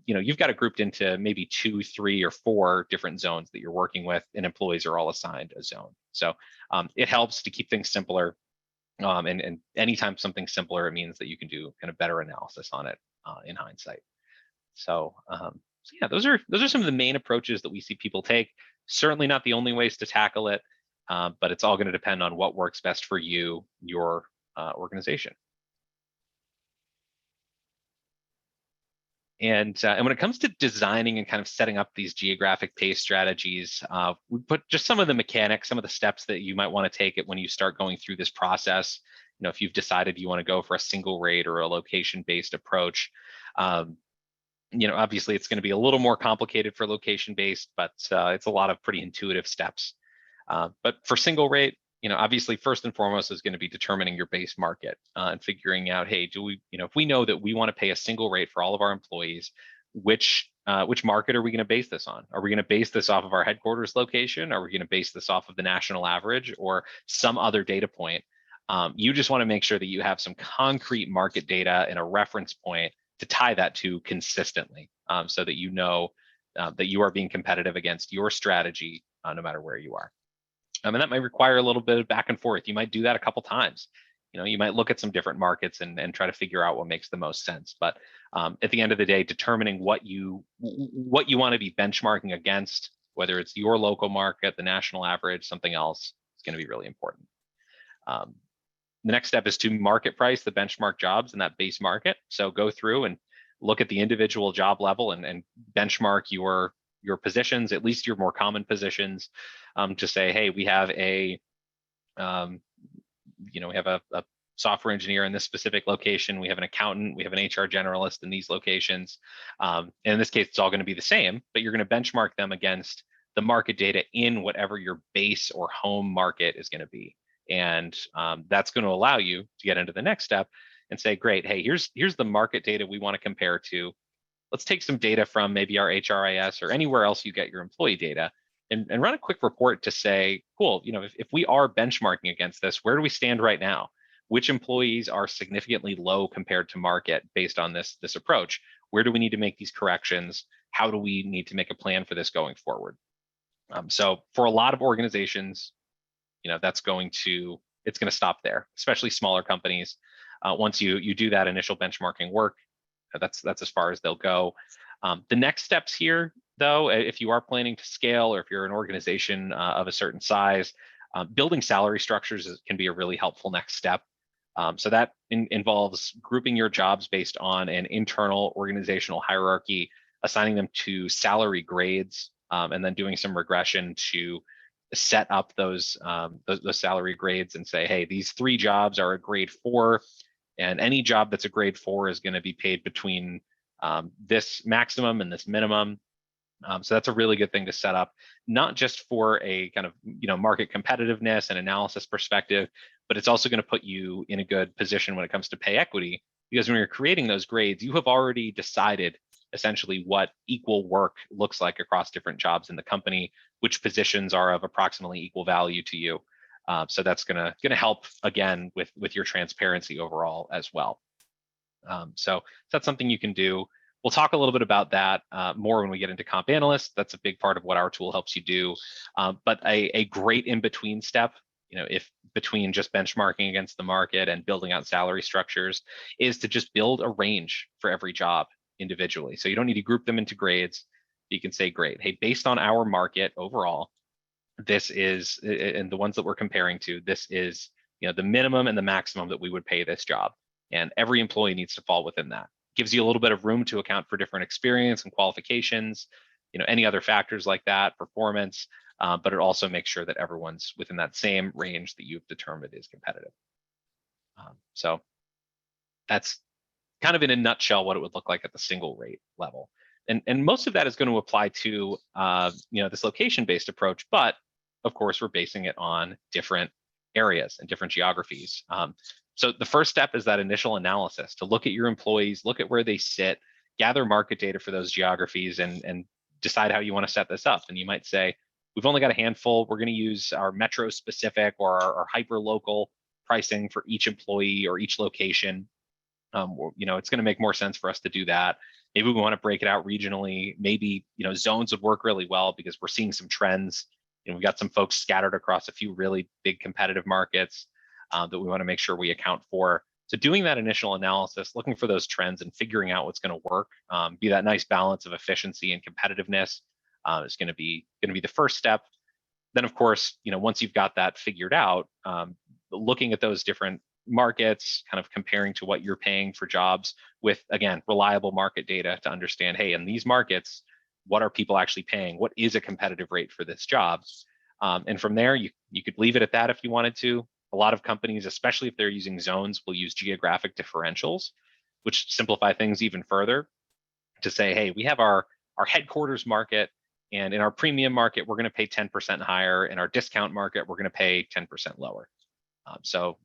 you've got it grouped into maybe 2, 3, or 4 different zones that you're working with, and employees are all assigned a zone. So it helps to keep things simpler. And anytime something's simpler, it means that you can do kind of better analysis on it in hindsight. So yeah, those are some of the main approaches that we see people take. Certainly not the only ways to tackle it, but it's all going to depend on what works best for you, your organization. And when it comes to designing and kind of setting up these geographic pay strategies, we put just some of the mechanics, some of the steps that you might want to take it when you start going through this process. If you've decided you want to go for a single rate or a location-based approach, obviously it's going to be a little more complicated for location-based, but it's a lot of pretty intuitive steps. But for single rate, obviously first and foremost is going to be determining your base market and figuring out, hey, do we, if we know that we want to pay a single rate for all of our employees, which market are we going to base this on? Are we going to base this off of our headquarters location? Are we going to base this off of the national average or some other data point? You just want to make sure that you have some concrete market data and a reference point to tie that to consistently, so that you know that you are being competitive against your strategy no matter where you are. And that might require a little bit of back and forth. You might do that a couple times. You might look at some different markets and try to figure out what makes the most sense. But at the end of the day, determining what you want to be benchmarking against, whether it's your local market, the national average, something else, is going to be really important. The next step is to market price the benchmark jobs in that base market. So go through and look at the individual job level and benchmark your positions, at least your more common positions, to say, hey, we have a software engineer in this specific location, we have an accountant, we have an HR generalist in these locations. And in this case, it's all going to be the same, but you're going to benchmark them against the market data in whatever your base or home market is going to be. And that's going to allow you to get into the next step and say, great, hey, here's the market data we want to compare to. Let's take some data from maybe our HRIS or anywhere else you get your employee data and run a quick report to say, cool, if we are benchmarking against this, where do we stand right now? Which employees are significantly low compared to market based on this approach? Where do we need to make these corrections? How do we need to make a plan for this going forward? So for a lot of organizations, it's going to stop there, especially smaller companies. Once you do that initial benchmarking work, that's as far as they'll go. The next steps here, though, if you are planning to scale or if you're an organization of a certain size, building salary structures can be a really helpful next step. So that involves grouping your jobs based on an internal organizational hierarchy, assigning them to salary grades, and then doing some regression to set up those salary grades and say, hey, these 3 jobs are a grade 4, and any job that's a grade 4 is going to be paid between this maximum and this minimum. So that's a really good thing to set up, not just for a kind of market competitiveness and analysis perspective, but it's also going to put you in a good position when it comes to pay equity, because when you're creating those grades, you have already decided essentially what equal work looks like across different jobs in the company, which positions are of approximately equal value to you. So that's gonna help again with your transparency overall as well. So that's something you can do. We'll talk a little bit about that more when we get into Comp Analyst. That's a big part of what our tool helps you do. But a great in-between step, if between just benchmarking against the market and building out salary structures, is to just build a range for every job individually. So you don't need to group them into grades. You can say, great, hey, based on our market overall, this is, and the ones that we're comparing to, this is the minimum and the maximum that we would pay this job. And every employee needs to fall within that. Gives you a little bit of room to account for different experience and qualifications, any other factors like that, performance, but it also makes sure that everyone's within that same range that you've determined is competitive. So that's kind of in a nutshell what it would look like at the single rate level. And most of that is going to apply to this location-based approach, but of course we're basing it on different areas and different geographies. So the first step is that initial analysis to look at your employees, look at where they sit, gather market data for those geographies, and decide how you want to set this up. And you might say, we've only got a handful. We're going to use our metro specific or our hyper local pricing for each employee or each location. It's going to make more sense for us to do that. Maybe we want to break it out regionally. Maybe zones would work really well because we're seeing some trends. We've got some folks scattered across a few really big competitive markets that we want to make sure we account for. So doing that initial analysis, looking for those trends and figuring out what's going to work, be that nice balance of efficiency and competitiveness is going to be the first step. Then, of course, once you've got that figured out, looking at those different markets, kind of comparing to what you're paying for jobs with, again, reliable market data to understand, hey, in these markets, what are people actually paying? What is a competitive rate for this job? And from there, you could leave it at that if you wanted to. A lot of companies, especially if they're using zones, will use geographic differentials, which simplify things even further to say, hey, we have our headquarters market, and in our premium market, we're going to pay 10% higher. In our discount market, we're going to pay 10% lower. So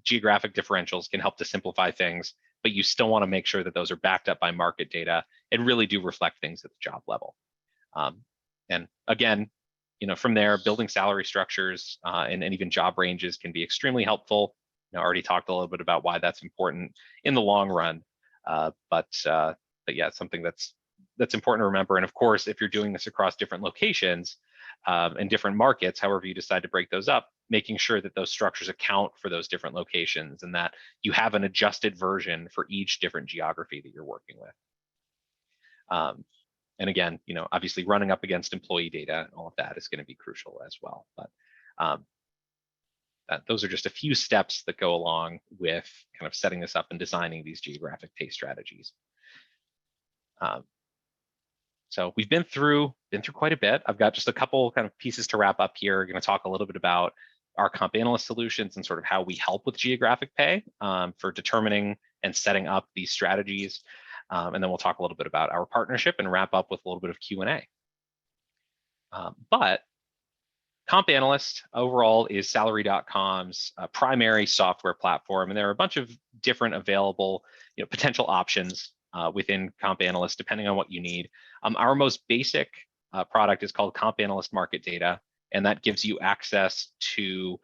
geographic differentials can help to simplify things, but you still want to make sure that those are backed up by market data and really do reflect things at the job level. And again, from there, building salary structures and even job ranges can be extremely helpful. I already talked a little bit about why that's important in the long run, but yeah, it's something that's important to remember. And of course, if you're doing this across different locations and different markets, however you decide to break those up, making sure that those structures account for those different locations and that you have an adjusted version for each different geography that you're working with. And again, obviously running up against employee data and all of that is going to be crucial as well. But those are just a few steps that go along with kind of setting this up and designing these geographic pay strategies. So we've been through quite a bit. I've got just a couple kind of pieces to wrap up here. We're going to talk a little bit about our Comp Analyst solutions and sort of how we help with geographic pay for determining and setting up these strategies. And then we'll talk a little bit about our partnership and wrap up with a little bit of Q&A. But Comp Analyst overall is Salary.com's primary software platform, and there are a bunch of different available potential options within Comp Analyst depending on what you need. Our most basic product is called Comp Analyst Market Data, and that gives you access to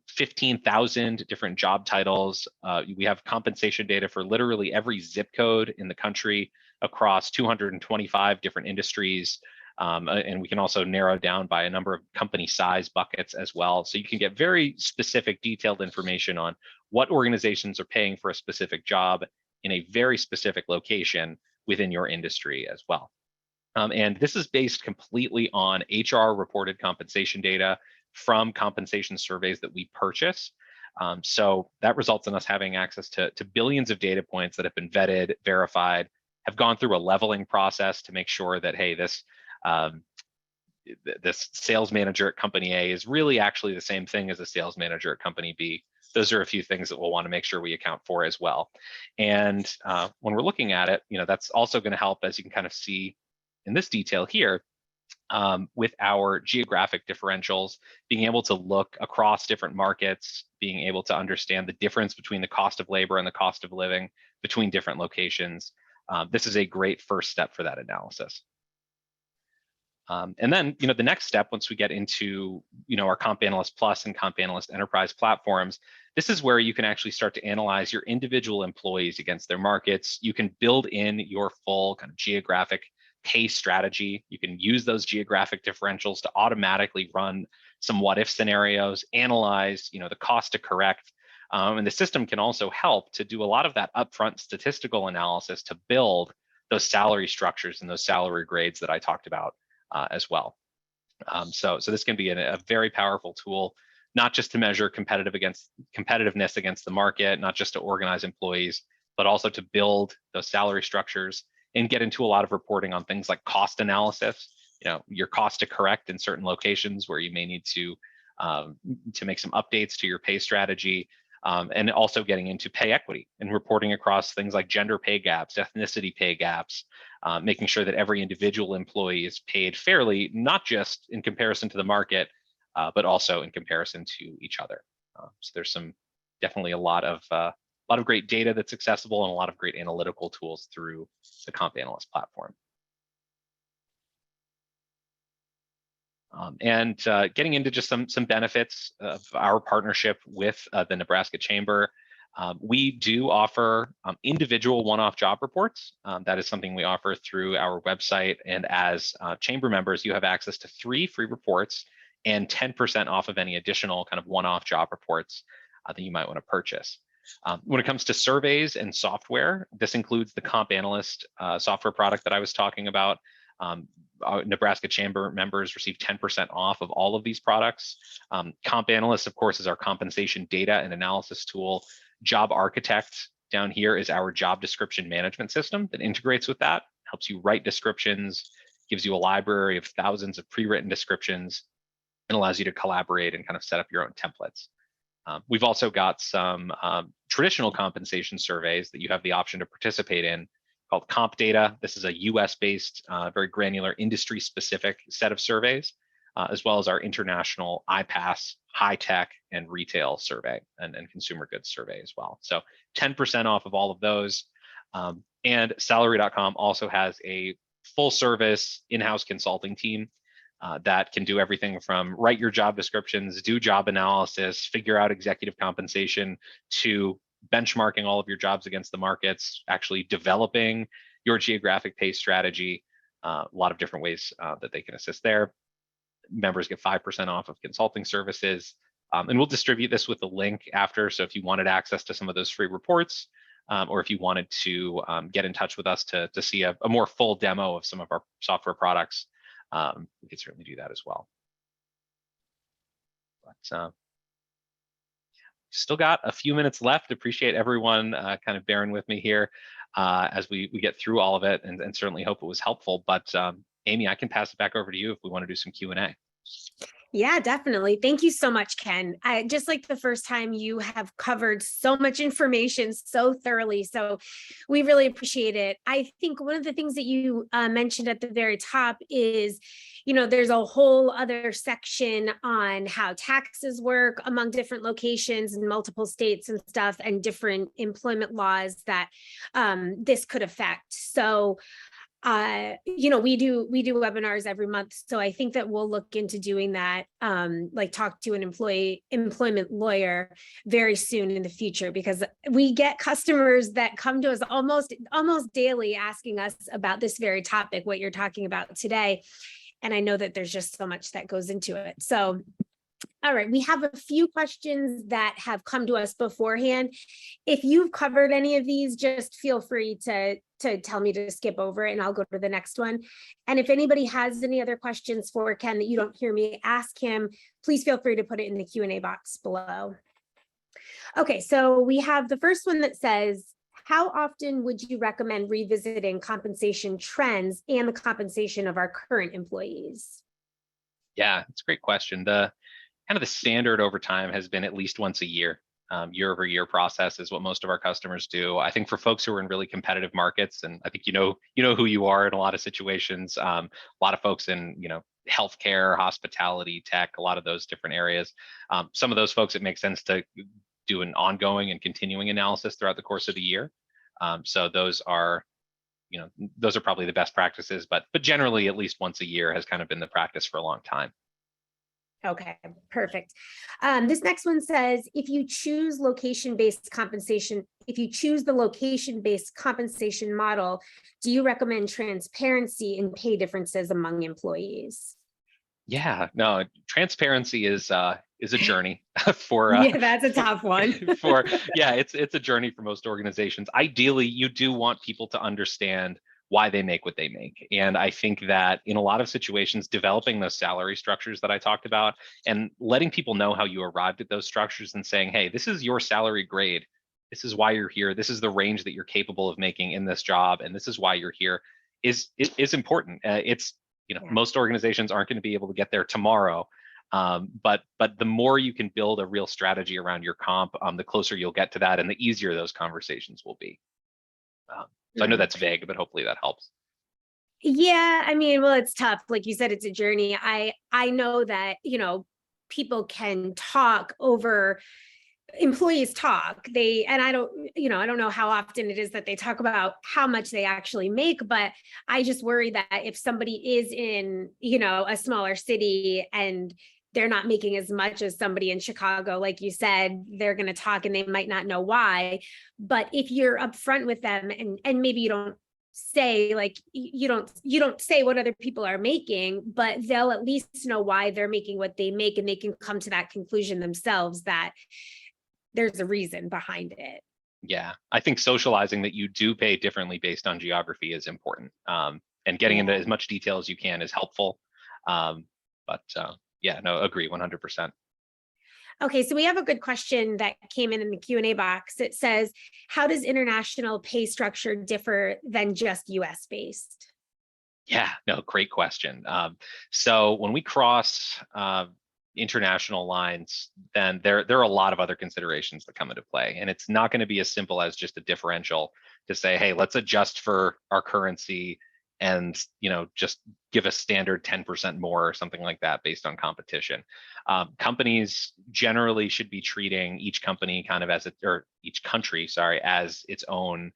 15,000 different job titles. We have compensation data for literally every zip code in the country across 225 different industries. And we can also narrow down by a number of company size buckets as well. So you can get very specific, detailed information on what organizations are paying for a specific job in a very specific location within your industry as well. And this is based completely on HR reported compensation data from compensation surveys that we purchase. So that results in us having access to billions of data points that have been vetted, verified, have gone through a leveling process to make sure that, hey, this sales manager at company A is really actually the same thing as a sales manager at company B. Those are a few things that we'll want to make sure we account for as well. And when we're looking at it, that's also going to help, as you can kind of see in this detail here, with our geographic differentials, being able to look across different markets, being able to understand the difference between the cost of labor and the cost of living between different locations. This is a great first step for that analysis. And then, the next step, once we get into, our Comp Analyst Plus and Comp Analyst Enterprise platforms, this is where you can actually start to analyze your individual employees against their markets. You can build in your full kind of geographic pay strategy. You can use those geographic differentials to automatically run some what if scenarios, analyze, the cost to correct. And the system can also help to do a lot of that upfront statistical analysis to build those salary structures and those salary grades that I talked about as well. So this can be a very powerful tool, not just to measure competitiveness against the market, not just to organize employees, but also to build those salary structures and get into a lot of reporting on things like cost analysis, your cost to correct in certain locations where you may need to make some updates to your pay strategy, and also getting into pay equity and reporting across things like gender pay gaps, ethnicity pay gaps, making sure that every individual employee is paid fairly, not just in comparison to the market, but also in comparison to each other. So there's definitely a lot of great data that's accessible and a lot of great analytical tools through the Comp Analyst platform. And getting into just some benefits of our partnership with the Nebraska Chamber, we do offer individual one-off job reports. That is something we offer through our website. And as Chamber members, you have access to 3 free reports and 10% off of any additional kind of one-off job reports that you might want to purchase. When it comes to surveys and software, this includes the Comp Analyst software product that I was talking about. Nebraska Chamber members receive 10% off of all of these products. Comp Analyst, of course, is our compensation data and analysis tool. Job Architect down here is our job description management system that integrates with that, helps you write descriptions, gives you a library of thousands of pre-written descriptions, and allows you to collaborate and kind of set up your own templates. We've also got some traditional compensation surveys that you have the option to participate in called Comp Data. This is a US-based, very granular industry-specific set of surveys, as well as our international IPASS, high tech, and retail survey and consumer goods survey as well. So 10% off of all of those. And Salary.com also has a full service in-house consulting team that can do everything from write your job descriptions, do job analysis, figure out executive compensation, to benchmarking all of your jobs against the markets, actually developing your geographic pay strategy, a lot of different ways that they can assist there. Members get 5% off of consulting services. And we'll distribute this with a link after. So if you wanted access to some of those free reports, or if you wanted to get in touch with us to see a more full demo of some of our software products, we could certainly do that as well. But still got a few minutes left. Appreciate everyone kind of bearing with me here as we get through all of it, and certainly hope it was helpful. But Amy, I can pass it back over to you if we want to do some Q&A. Yeah, definitely. Thank you so much, Ken. I just like the first time you have covered so much information so thoroughly. So we really appreciate it. I think one of the things that you mentioned at the very top is, there's a whole other section on how taxes work among different locations and multiple states and stuff, and different employment laws that this could affect. So we do webinars every month. So I think that we'll look into doing that, like talk to an employment lawyer very soon in the future, because we get customers that come to us almost daily asking us about this very topic, what you're talking about today. And I know that there's just so much that goes into it. So All right, we have a few questions that have come to us beforehand. If you've covered any of these, just feel free to tell me to skip over it and I'll go to the next one. And if anybody has any other questions for Ken that you don't hear me ask him, please feel free to put it in the Q&A box below. Okay, so we have the first one that says, how often would you recommend revisiting compensation trends and the compensation of our current employees? Yeah, it's a great question. The kind of the standard over time has been at least once a year. Year over year process is what most of our customers do. I think for folks who are in really competitive markets, and I think you know who you are in a lot of situations. A lot of folks in healthcare, hospitality, tech, a lot of those different areas. Some of those folks, it makes sense to do an ongoing and continuing analysis throughout the course of the year. So those are probably the best practices, but generally at least once a year has kind of been the practice for a long time. Okay, perfect. This next one says, if you choose the location-based compensation model, do you recommend transparency in pay differences among employees? Yeah, no, transparency is a journey for yeah, that's a tough one. it's a journey for most organizations. Ideally, you do want people to understand why they make what they make. And I think that in a lot of situations, developing those salary structures that I talked about and letting people know how you arrived at those structures and saying, hey, this is your salary grade. This is why you're here. This is the range that you're capable of making in this job. And this is why you're here is important. Most organizations aren't going to be able to get there tomorrow. But the more you can build a real strategy around your comp, the closer you'll get to that and the easier those conversations will be. So I know that's vague, but hopefully that helps. Yeah, I mean, well, it's tough. Like you said, it's a journey. I know that, people can talk over, employees talk. I don't know how often it is that they talk about how much they actually make, but I just worry that if somebody is in, a smaller city and they're not making as much as somebody in Chicago, like you said, they're going to talk and they might not know why. But if you're upfront with them and maybe you don't say you don't say what other people are making, but they'll at least know why they're making what they make, and they can come to that conclusion themselves that there's a reason behind it. Yeah, I think socializing that you do pay differently based on geography is important. And getting into as much detail as you can is helpful. Agree 100%. Okay, so we have a good question that came in the Q&A box. It says, how does international pay structure differ than just US based? Yeah, no, great question. So when we cross international lines, then there are a lot of other considerations that come into play. And it's not going to be as simple as just a differential to say, hey, let's adjust for our currency and just give a standard 10% more or something like that based on competition. Companies generally should be treating each company kind of each country, as its own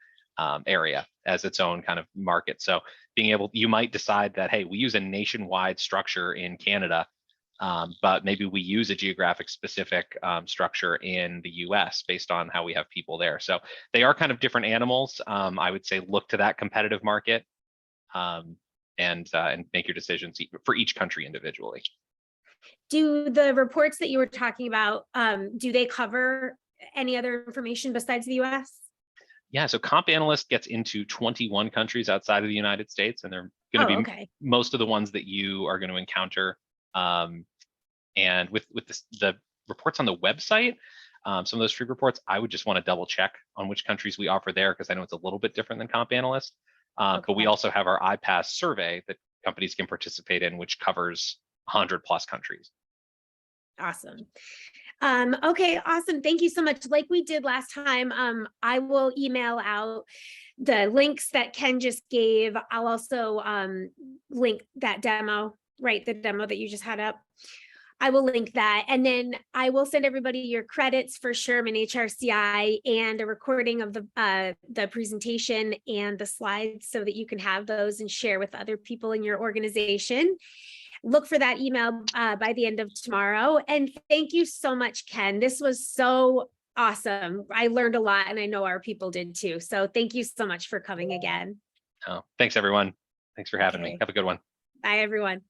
area, as its own kind of market. So you might decide that, hey, we use a nationwide structure in Canada, but maybe we use a geographic specific structure in the US based on how we have people there. So they are kind of different animals. I would say look to that competitive market and make your decisions for each country individually. Do the reports that you were talking about, do they cover any other information besides the US? Yeah, so Comp Analyst gets into 21 countries outside of the United States, and they're going to be most of the ones that you are going to encounter. And with the reports on the website, some of those free reports, I would just want to double check on which countries we offer there, because I know it's a little bit different than Comp Analyst. But we also have our iPass survey that companies can participate in, which covers 100 plus countries. Awesome. Okay, awesome. Thank you so much. Like we did last time, I will email out the links that Ken just gave. I'll also link that demo, the demo that you just had up. I will link that, and then I will send everybody your credits for Sherman HRCI and a recording of the presentation and the slides so that you can have those and share with other people in your organization. Look for that email by the end of tomorrow. And thank you so much, Ken. This was so awesome. I learned a lot, and I know our people did too. So thank you so much for coming again. Oh, thanks, everyone. Thanks for having me. Have a good one. Bye, everyone.